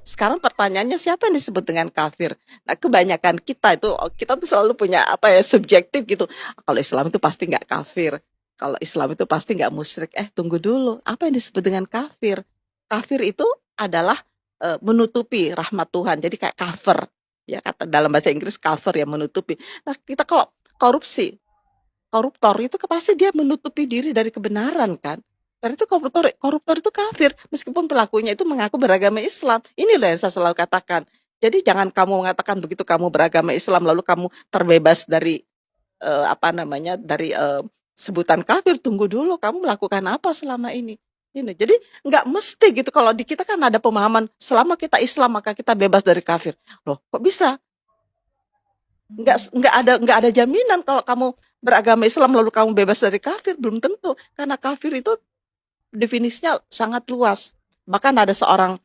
Sekarang pertanyaannya siapa yang disebut dengan kafir? Nah, kebanyakan kita tuh selalu punya apa ya subjektif gitu. Kalau Islam itu pasti nggak kafir. Kalau Islam itu pasti nggak musyrik. Tunggu dulu. Apa yang disebut dengan kafir? Kafir itu adalah menutupi rahmat Tuhan. Jadi kayak cover. Ya kata dalam bahasa Inggris cover ya menutupi. Nah, kita kalau korupsi, koruptor itu pasti dia menutupi diri dari kebenaran kan. Karena itu koruptor, koruptor itu kafir meskipun pelakunya itu mengaku beragama Islam. Inilah yang saya selalu katakan. Jadi jangan kamu mengatakan begitu kamu beragama Islam lalu kamu terbebas dari apa namanya dari sebutan kafir. Tunggu dulu kamu melakukan apa selama ini. Ini jadi nggak mesti gitu kalau di kita kan ada pemahaman selama kita Islam maka kita bebas dari kafir. Loh, kok bisa? Nggak ada jaminan kalau kamu beragama Islam lalu kamu bebas dari kafir, belum tentu. Karena kafir itu definisinya sangat luas. Bahkan ada seorang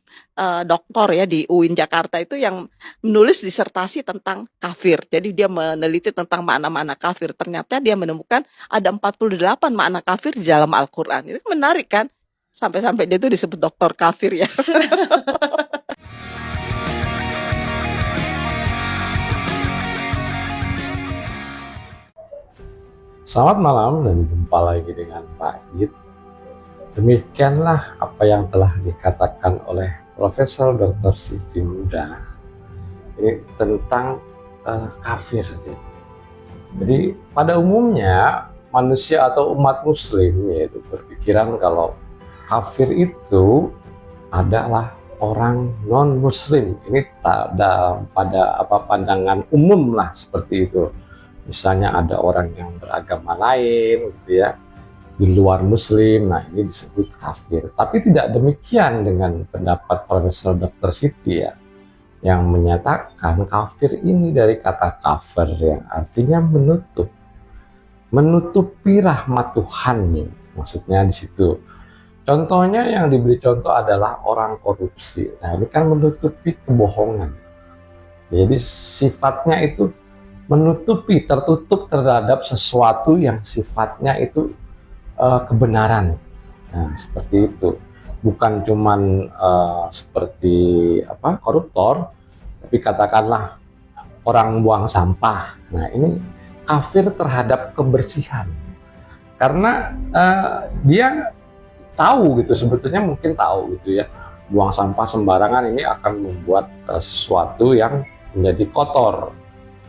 doktor ya di UIN Jakarta itu yang menulis disertasi tentang kafir. Jadi dia meneliti tentang makna-makna kafir. Ternyata dia menemukan ada 48 makna kafir di dalam Al-Quran. Itu menarik kan? Sampai-sampai dia itu disebut dokter kafir ya. Selamat malam dan jumpa lagi dengan Pak Yit. Demikianlah apa yang telah dikatakan oleh Profesor Dr. Siti Muda ini tentang kafir. Jadi pada umumnya manusia atau umat muslim yaitu berpikiran kalau kafir itu adalah orang non muslim. Ini pada pandangan umum lah seperti itu. Misalnya ada orang yang beragama lain gitu ya, di luar muslim, nah ini disebut kafir. Tapi tidak demikian dengan pendapat Profesor Dr. Siti ya, yang menyatakan kafir ini dari kata kafir yang artinya menutupi rahmat Tuhan, maksudnya di situ. Contohnya yang diberi contoh adalah orang korupsi. Nah ini kan menutupi kebohongan. Jadi sifatnya itu tertutup terhadap sesuatu yang sifatnya itu kebenaran. Nah, seperti itu. Bukan cuman seperti koruptor, tapi katakanlah orang buang sampah. Nah, ini kafir terhadap kebersihan. Karena dia tahu gitu, sebetulnya mungkin tahu gitu ya. Buang sampah sembarangan ini akan membuat sesuatu yang menjadi kotor.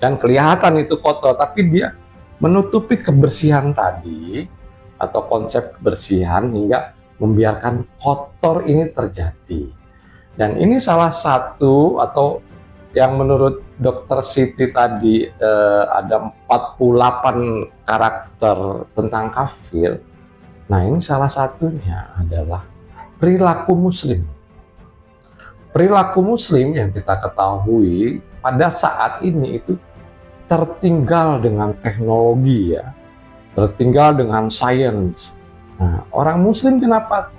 Dan kelihatan itu kotor, tapi dia menutupi kebersihan tadi atau konsep kebersihan hingga membiarkan kotor ini terjadi. Dan ini salah satu atau yang menurut Dr. Siti tadi ada 48 karakter tentang kafir. Nah ini salah satunya adalah perilaku muslim. Perilaku muslim yang kita ketahui pada saat ini itu tertinggal dengan teknologi ya, tertinggal dengan sains. Nah, orang muslim kenapa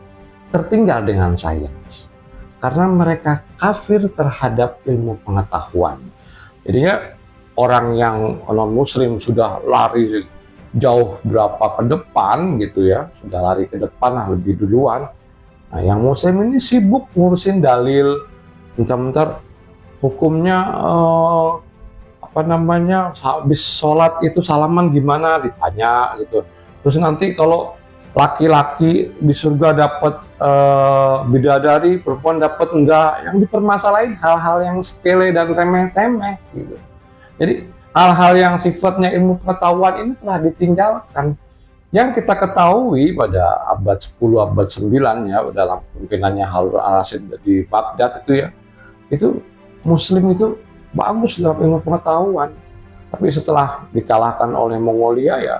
tertinggal dengan sains? Karena mereka kafir terhadap ilmu pengetahuan. Jadinya orang yang non muslim sudah lari jauh berapa ke depan gitu ya, sudah lari ke depan lah lebih duluan. Nah, yang muslim ini sibuk ngurusin dalil, bentar-bentar hukumnya habis sholat itu salaman gimana ditanya gitu. Terus nanti kalau laki-laki di surga dapat bidadari, perempuan dapat enggak, yang dipermasalahin hal-hal yang sepele dan remeh-temeh gitu. Jadi hal-hal yang sifatnya ilmu pengetahuan ini telah ditinggalkan. Yang kita ketahui pada abad 10, abad 9 ya, dalam pimpinannya Harun al-Rashid di Baghdad itu ya, itu muslim itu bagus dalam ilmu pengetahuan, tapi setelah dikalahkan oleh Mongolia ya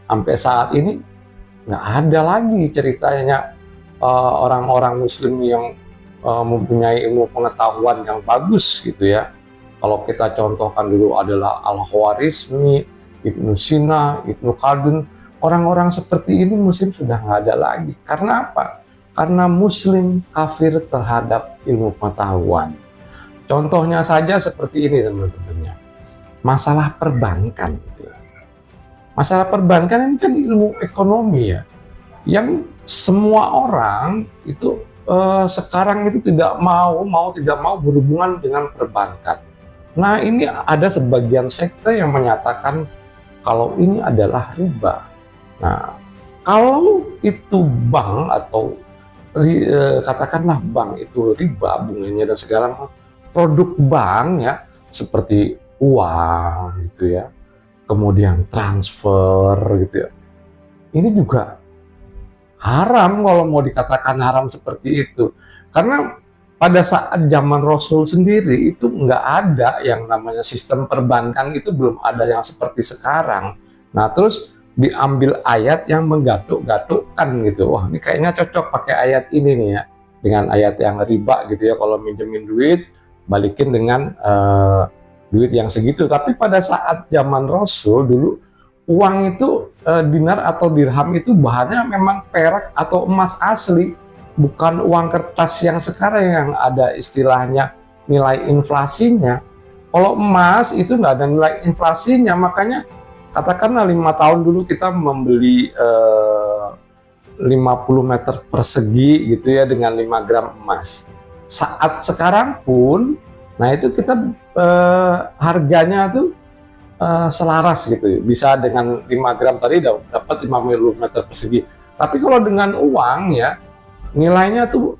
sampai saat ini nggak ada lagi ceritanya orang-orang muslim yang mempunyai ilmu pengetahuan yang bagus gitu ya. Kalau kita contohkan dulu adalah Al-Khwarizmi, Ibnu Sina, Ibnu Khaldun, orang-orang seperti ini muslim sudah nggak ada lagi. Karena apa? Karena muslim kafir terhadap ilmu pengetahuan. Contohnya saja seperti ini teman-teman. Masalah perbankan. Masalah perbankan ini kan ilmu ekonomi ya. Yang semua orang itu sekarang itu tidak mau tidak mau berhubungan dengan perbankan. Nah, ini ada sebagian sekte yang menyatakan kalau ini adalah riba. Nah, kalau itu bank atau katakanlah bank itu riba bunganya dan segala produk bank ya, seperti uang gitu ya, kemudian transfer gitu ya, ini juga haram kalau mau dikatakan haram seperti itu. Karena pada saat zaman Rasul sendiri itu nggak ada yang namanya sistem perbankan, itu belum ada yang seperti sekarang. Nah, terus diambil ayat yang menggatuk-gatukkan gitu. Wah, ini kayaknya cocok pakai ayat ini nih ya, dengan ayat yang riba gitu ya, kalau minjemin duit balikin dengan duit yang segitu. Tapi pada saat zaman Rasul dulu, uang itu dinar atau dirham itu bahannya memang perak atau emas asli, bukan uang kertas yang sekarang yang ada istilahnya nilai inflasinya. Kalau emas itu nggak ada nilai inflasinya, makanya katakanlah 5 tahun dulu kita membeli 50 meter persegi gitu ya dengan 5 gram emas. Saat sekarang pun, nah itu kita harganya tuh selaras gitu, bisa dengan 5 gram tadi dapat 50 meter persegi. Tapi kalau dengan uang ya, nilainya tuh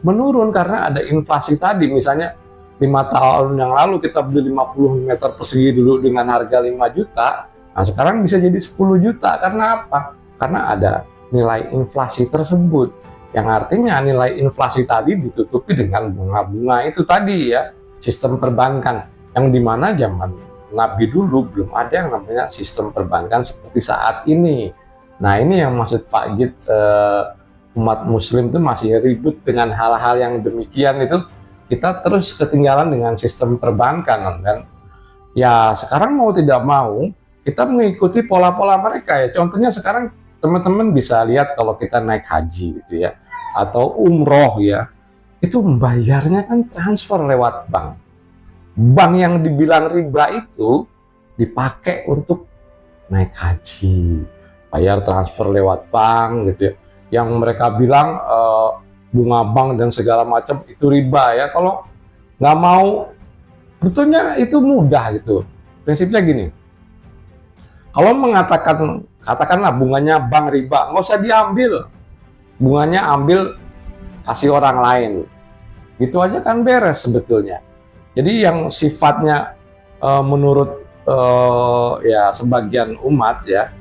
menurun karena ada inflasi tadi. Misalnya 5 tahun yang lalu kita beli 50 meter persegi dulu dengan harga 5 juta, nah sekarang bisa jadi 10 juta. Karena apa? Karena ada nilai inflasi tersebut, yang artinya nilai inflasi tadi ditutupi dengan bunga-bunga itu tadi ya, sistem perbankan, yang dimana zaman Nabi dulu belum ada yang namanya sistem perbankan seperti saat ini. Nah, ini yang maksud Pak Git, umat muslim itu masih ribut dengan hal-hal yang demikian, itu kita terus ketinggalan dengan sistem perbankan. Dan ya sekarang mau tidak mau kita mengikuti pola-pola mereka ya. Contohnya sekarang teman-teman bisa lihat kalau kita naik haji gitu ya, atau umroh ya, itu membayarnya kan transfer lewat bank. Bank yang dibilang riba itu dipakai untuk naik haji, bayar transfer lewat bank gitu ya. Yang mereka bilang bunga bank dan segala macam itu riba ya. Kalau nggak mau, betulnya itu mudah gitu. Prinsipnya gini, kalau mengatakan, katakanlah bunganya bank riba, nggak usah diambil, bunganya ambil kasih orang lain, gitu aja kan beres sebetulnya. Jadi yang sifatnya menurut ya sebagian umat ya,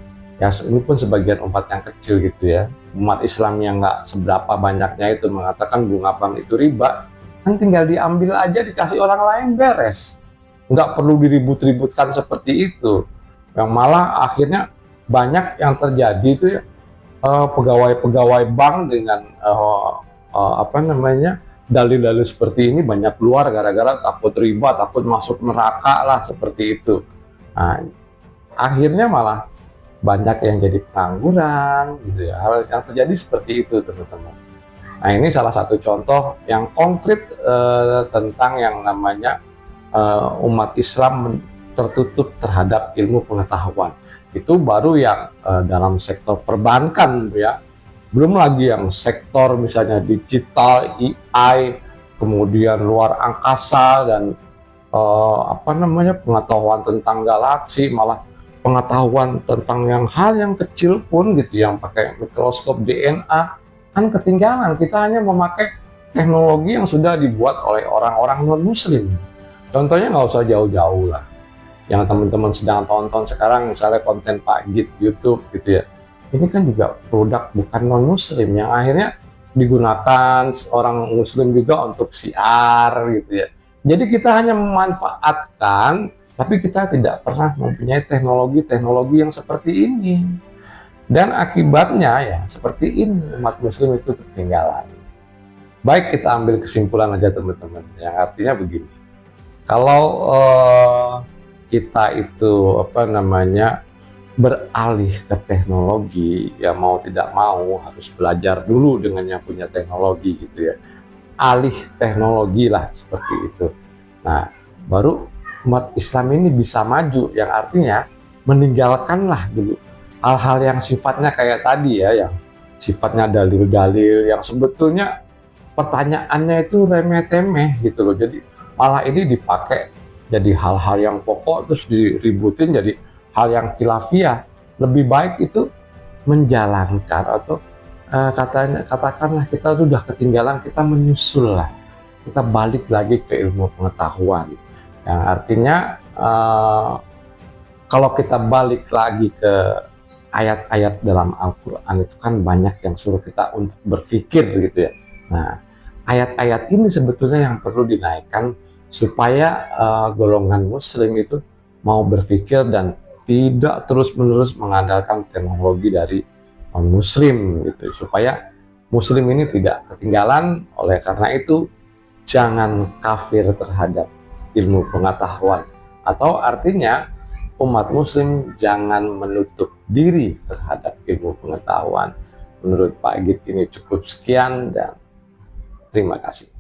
ini pun sebagian umat yang kecil gitu ya, umat Islam yang nggak seberapa banyaknya itu mengatakan bunga bank itu riba, kan tinggal diambil aja dikasih orang lain beres, nggak perlu diribut-ributkan seperti itu. Yang malah akhirnya banyak yang terjadi itu ya, pegawai-pegawai bank dengan apa namanya, dalil-dalil seperti ini banyak keluar gara-gara takut riba, takut masuk neraka lah seperti itu. Nah, akhirnya malah banyak yang jadi pengangguran gitu ya. Hal yang terjadi seperti itu, teman-teman. Nah, ini salah satu contoh yang konkret tentang yang namanya umat Islam tertutup terhadap ilmu pengetahuan. Itu baru yang dalam sektor perbankan ya. Belum lagi yang sektor misalnya digital, AI, kemudian luar angkasa, dan apa namanya, pengetahuan tentang galaksi, malah pengetahuan tentang yang hal yang kecil pun gitu, yang pakai mikroskop DNA, kan ketinggalan. Kita hanya memakai teknologi yang sudah dibuat oleh orang-orang non-muslim. Contohnya nggak usah jauh-jauh lah. Yang teman-teman sedang tonton sekarang, misalnya konten Pak Git YouTube gitu ya. Ini kan juga produk bukan non-muslim yang akhirnya digunakan orang muslim juga untuk siar gitu ya. Jadi kita hanya memanfaatkan, tapi kita tidak pernah mempunyai teknologi-teknologi yang seperti ini. Dan akibatnya ya seperti ini, umat muslim itu ketinggalan. Baik, kita ambil kesimpulan aja teman-teman, yang artinya begini. Kalau kita itu apa namanya, beralih ke teknologi, ya mau tidak mau harus belajar dulu dengan yang punya teknologi gitu ya. Alih teknologi lah seperti itu. Nah, baru umat Islam ini bisa maju, yang artinya meninggalkanlah dulu hal-hal yang sifatnya kayak tadi ya, yang sifatnya dalil-dalil yang sebetulnya pertanyaannya itu remeh-temeh gitu loh. Jadi malah ini dipakai jadi hal-hal yang pokok terus diributin jadi hal yang khilafiyah. Lebih baik itu menjalankan atau katakanlah kita sudah ketinggalan, kita menyusul lah, kita balik lagi ke ilmu pengetahuan yang artinya kalau kita balik lagi ke ayat-ayat dalam Al-Quran itu kan banyak yang suruh kita untuk berpikir gitu ya. Nah, ayat-ayat ini sebetulnya yang perlu dinaikkan supaya golongan muslim itu mau berpikir dan tidak terus-menerus mengandalkan teknologi dari non-muslim gitu. Supaya muslim ini tidak ketinggalan, oleh karena itu jangan kafir terhadap ilmu pengetahuan. Atau artinya umat muslim jangan menutup diri terhadap ilmu pengetahuan. Menurut Pak Git ini cukup sekian dan terima kasih.